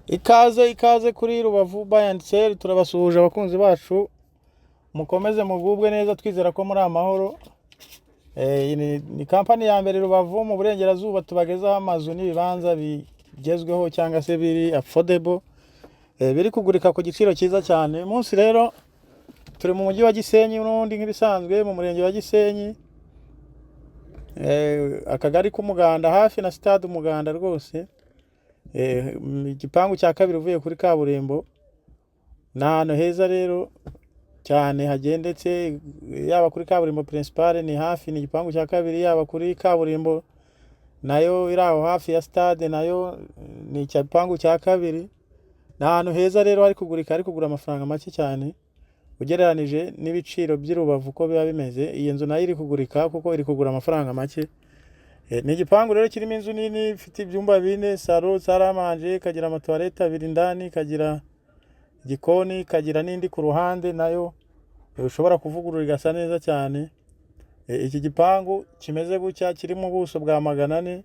Ikaze kuri Rubavu Buy and Sell, turabasuhuje abakunzi bacu, mukomeze mugubwe neza, twizera ko muri amahoro. Ni kampani ya mbere Rubavu mu burengerazuba tubagezaho amazu n'ibibanza bigezweho cyangwa se biri affordable, biri kugurika ku giciro cyiza cyane. Munsi rero turi mu mujyi wa Gisenyi n'undi nk'ibisanzwe mu murenge wa Gisenyi, akagari k'Umuganda hafi na stade Umuganda rwose. Igipangu cya kabiri uvuye kuri kaburimbo, n'ahantu heza rero cyane hagendetse, yaba kuri kaburimbo principale ni hafi, ni igipangu cya kabiri, yaba kuri kaburimbo nayo iri aho hafi ya stade nayo ni igipangu cya kabiri. N'ahantu heza rero hari kugurika, hari kugura amafaranga make cyane ugereranije n'ibiciro by'i Rubavu ko biba bimeze. Iyi nzu nayo iri kugurika kuko iri kugura amafaranga make. Ni igipangu rero kirimo inzu nini ifite ibyumba 4, salo, saramanje, kagira amatoilette 2 indani, kagira igikoni, kagira n'indi ku ruhande nayo ushobora kuvugurura igasa neza cyane. Iki gipangu kimeze gutya kirimo ubuso bwa 400,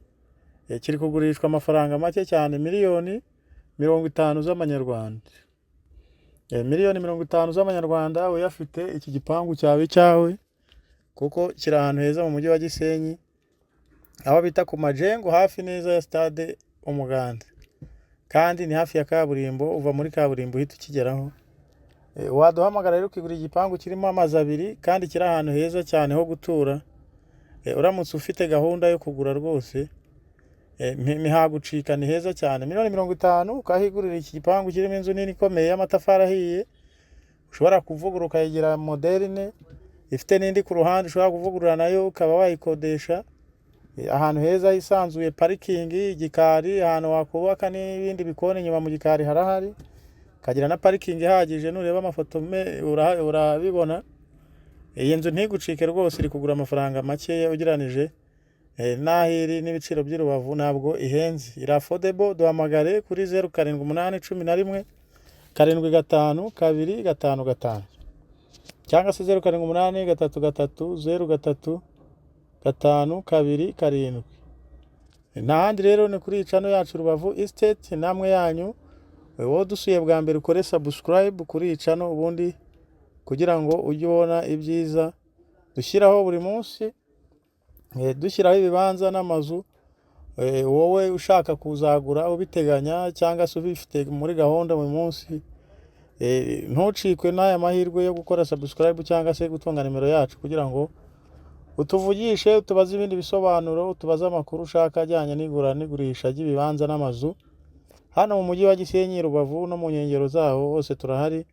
kiri kugurishwa amafaranga make cyane, miliyoni 50 z'amanyarwanda. Miliyoni 50 z'amanyarwanda uyafite, iki gipangu cyawe cyawe kuko kiri ahantu heza mu mujyi wa Gisenyi, aho bita ku Majengo hafi neza ya stade Umuganda, kandi ni hafi ya kaburimbo. Uva muri kaburimbo uhita ukigeraho. Waduhamagara rero ukigura igipangu kirimo amazi 2 kandi kiri ahantu heza cyane ho gutura. Uramutse ufite gahunda yo kugura rwose ntihagucika, ni heza cyane. Miliyoni 50 ukahigurira iki gipangu kirimo inzu nini ikomeye y'amatafari ahiye, ushobora kuvugurura ukayigira moderne, ifite n'indi ku ruhande ushobora kuvugurura nayo ukaba wayikodesha. Ahantu heza hisanzuye, parikingi, igikari, ahantu wakubaka n'ibindi bikoni inyuma mu gikari harahari, kagira na parikingi ihagije. Nureba amafoto urabibona. Iyi nzu ntigucike rwose, iri kugura amafaranga make ugereranije n'ahiri n'ibiciro by'i Rubavu, ntabwo ihenze, iri affordable. Duhamagare kuri 0781 75 2 55 cyangwa se 0783 03 5 2 7. N'ahandi rero ni kuri channel yacu Rubavu Estate. Namwe yanyu wowe dusuye bwa mbere ukore subscribe kuri iyi channel, ubundi kugira ngo ujye ubona ibyiza dushyiraho buri munsi. Dushyiraho ibibanza n'amazu, wowe ushaka kuzagura ubiteganya cyangwa se ubifite muri gahunda mu munsi, ntucikwe n'aya mahirwe yo gukora subscribe cyangwa se gutunga nimero yacu kugira ngo utuvugishe, utubaze ibindi bisobanuro, utubaze amakuru ushaka ajyanye n'igura n'igurisha ry'ibibanza n'amazu hano mu mujyi wa Gisenyi, Rubavu no mu nkengero zaho hose turahari.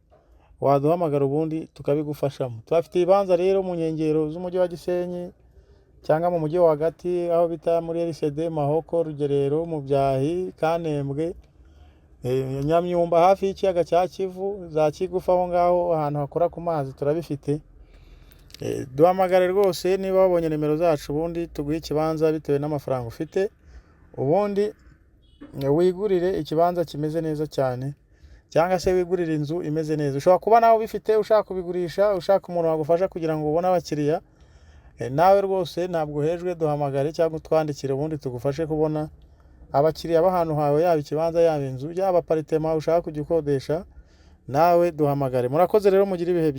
Waduhamagara ubundi tukabigufashamo. Tubafite ibibanza rero mu nkengero z'umujyi wa Gisenyi cyangwa mu mujyi wa hagati, aho bita muri LCD, Mahoko, Rugerero, mu Byahi, Kanembwe, Nyamyumba hafi y'ikiyaga cya Kivu, za Kigufa, aho ngaho ahantu hakora ku mazi turabifite. Duhamagare rwose niba wabonye nimero zacu, ubundi tuguhe ikibanza bitewe n'amafaranga ufite, ubundi wigurire ikibanza kimeze neza cyane cyangwa se wigurire inzu imeze neza. Ushobora kuba nawe bifite, ushaka kubigurisha, ushaka umuntu wagufasha kugira ngo ubone abakiriya. Nawe rwose ntabwo hejwe, duhamagare cyangwa utwandikire ubundi tugufashe kubona abakiriya b'ahantu hawe, yaba ikibanza, yaba inzu, yaba apartment ushaka kujya ukodesha. Nawe duhamagare. Murakoze rero, mugire ibihe byiza.